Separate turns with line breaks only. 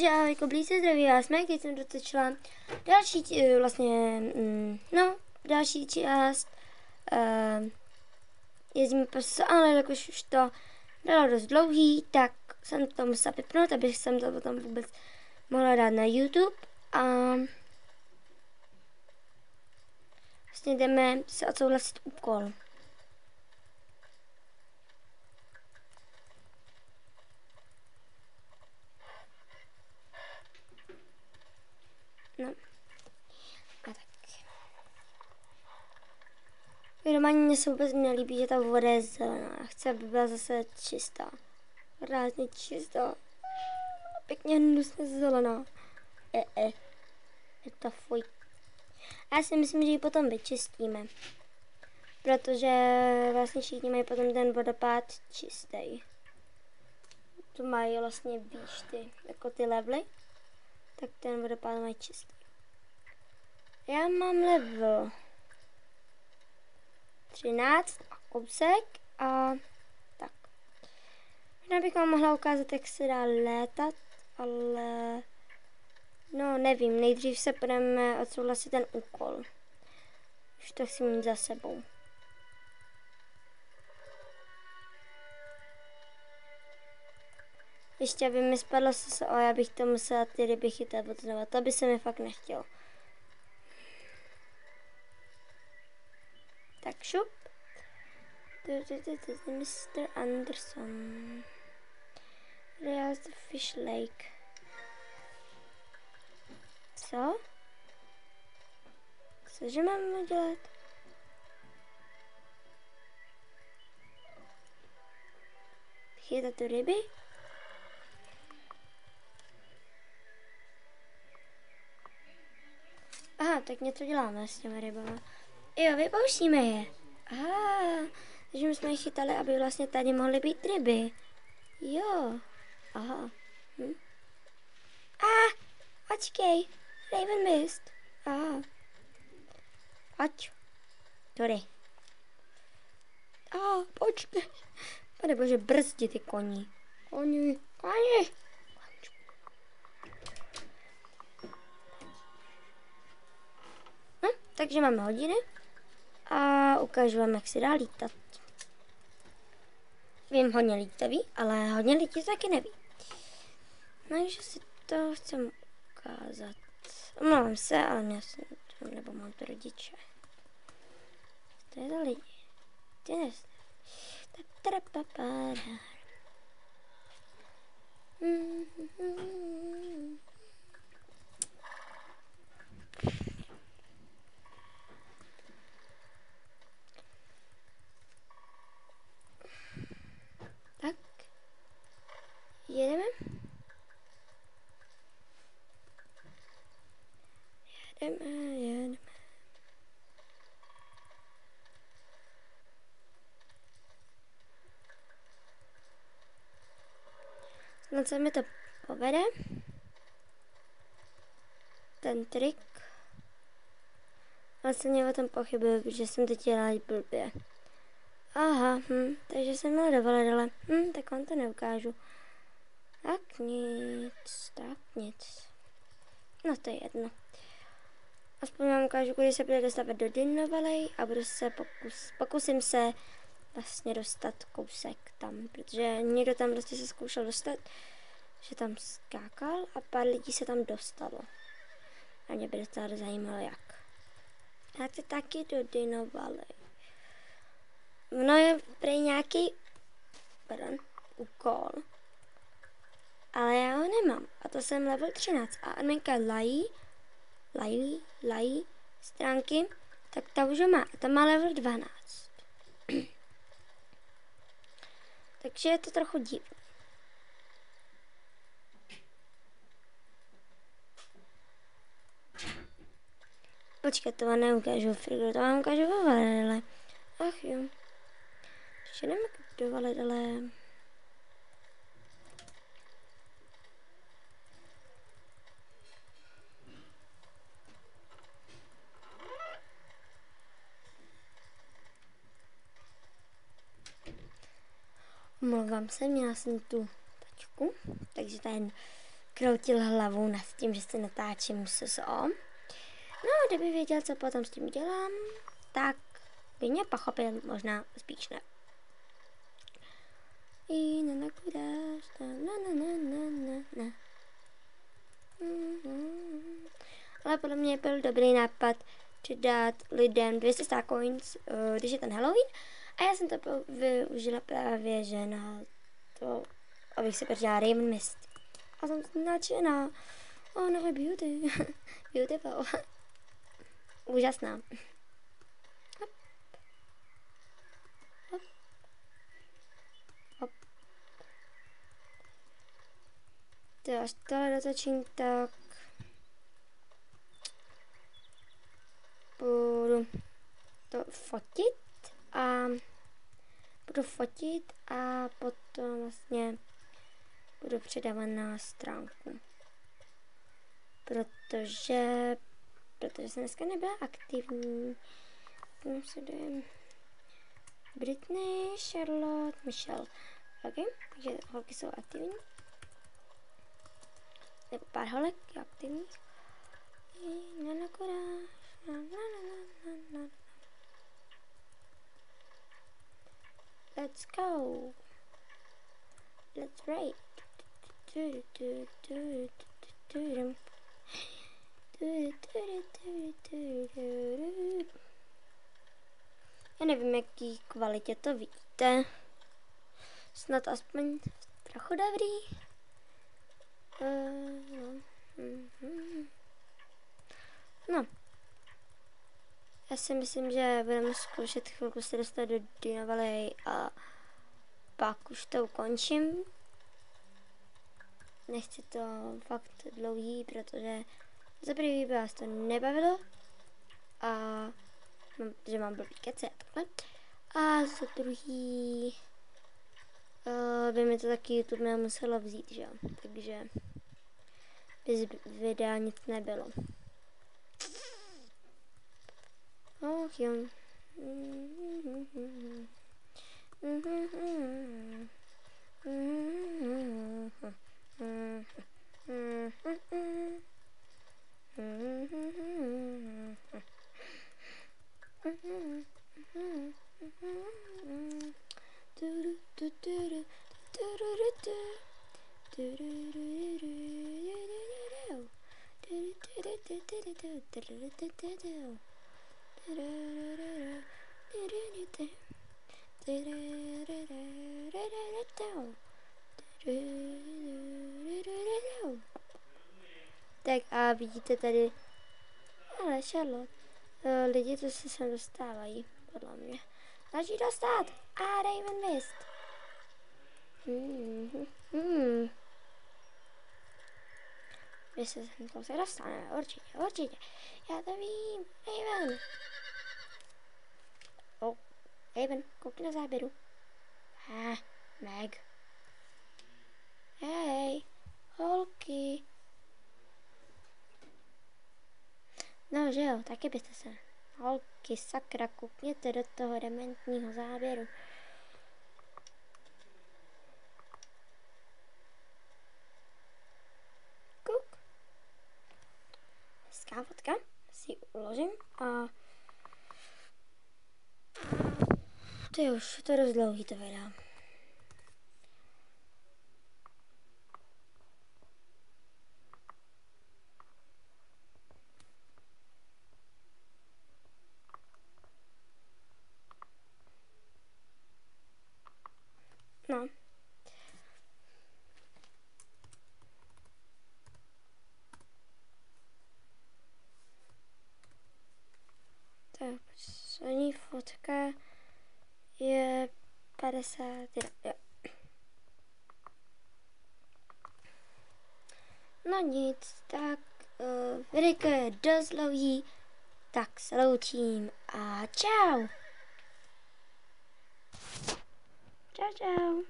Takže ahoj, koblíci, zdraví vás, Mike, teď jsem dotočila další, další část, jezdíme po ale jakož už to bylo dost dlouhý, tak jsem to musela vypnout, abych jsem to potom vůbec mohla dát na YouTube a vlastně jdeme se odsouhlasit úkol. No. A tak. Normálně mě se vůbec nelíbí, že ta voda je zelená. Chci, aby byla zase čistá. Rázně čistá. Pěkně hnusně zelená. Je to fuj. Já si myslím, že ji potom vyčistíme. Protože vlastně všichni mají potom ten vodopád čistý. Tu mají vlastně víš ty, jako ty levely. Tak ten vodopád mají čistý. Já mám level 13 a kousek a tak. Možná bych vám mohla ukázat, jak se dá létat, ale no nevím, nejdřív se budeme odsouhlasit ten úkol. Už to chci mít za sebou. Ještě aby mi spadlo SSO, já bych to musela ty ryby chytat od znova. To by se mi fakt nechtělo. Tak šup. Mr. Anderson. Where's the fish lake? Co? Cože mám udělat? Chytat tu ryby? Aha, tak něco děláme s těmi rybama. Jo, vypouštíme je. Aha, takže my jsme je chytali, aby vlastně tady mohly být ryby. Jo, aha. Počkej, Raven Mist. Aha. Pojď. Tady. Počkej. Pane bože, brzdi ty koni. Koni. Takže máme hodiny a ukážu vám, jak se dá lítat. Vím, hodně lidí to ví, ale hodně lidí taky neví. Takže si to chcem ukázat. Omlouvám se, ale mě jsem to, nebo mám to rodiče. To je za lidi. Ty neznáš. Tak. Jedeme. Snad se mi to povede. Ten trik. Vlastně o tom pochybuju, protože jsem teď dělala blbě. Aha, takže jsem měla dovolit, ale tak vám to neukážu. Tak nic. No to je jedno. Aspoň vám ukážu, kudy se bude dostávat do Dinovalej a budu se pokusím se vlastně dostat kousek tam, protože někdo tam prostě se zkoušel dostat, že tam skákal a pár lidí se tam dostalo. A mě by docela zajímalo jak. Já chci taky do Dinovalej. No je prý nějaký úkol, ale já ho nemám. A to jsem level 13. A adminka Lají stránky, tak ta už ho má. A ta má level 12. Takže je to trochu divné. Počkej, to vám neukážu Frigor, to vám ukážu vo Valedele. Ach jo. Ještě jdeme do Valedele. Omlouvám se, měla jsem tu tačku, takže ten kroutil hlavou nad tím, že se natáčím SSO. No, kdyby věděl, co potom s tím dělám, tak by mě pochopil, možná spíš ne. Ale podle mě byl dobrý nápad přidat lidem 200 Star Coins, když je ten Halloween. A já jsem to využila právě, že na to, abych si pořídila Raven Mist. A jsem nadšená. Nové beauty. Beautiful. Úžasná. Hop. Hop. Hop. To až tohle dotočím, tak budu to fotit a potom vlastně budu předávat na stránku. Protože jsem dneska nebyla aktivní. Tam se jdem Britney, Charlotte, Michelle. OK, takže holky jsou aktivní. Nebo pár holek je aktivní. Let's go. Let's raid. Já nevím, jaký kvalitě to vidíte. Snad aspoň trochu dobrý. No. Já si myslím, že budeme zkoušet chvilku se dostat do Dino Valley a pak už to ukončím. Nechci to fakt dlouhý, protože za prvý by vás to nebavilo a že mám blbý kece a takhle. A za druhý by mi to taky YouTube nemuselo vzít, že jo. Takže bez videa nic nebylo. Och jo. Tak a vidíte tady, ale Charlotte, lidi to se sem dostávají, podle mě. Snaží dostat a Raven Mist. My se sem kousek dostaneme, určitě. Já to vím, Raven. Raven, koukni na záběru. Meg. Hej, holky. No, že jo, taky byste se. Holky, sakra, koukněte do toho dementního záběru. Kouk. Hezká fotka. Si ji uložím a... To je už, to je dost dlouhý to video. No. Tak, poslední fotka je 51. Jo. No nic, tak videjko je dost dlouhý, tak se loučím a čau. Čau.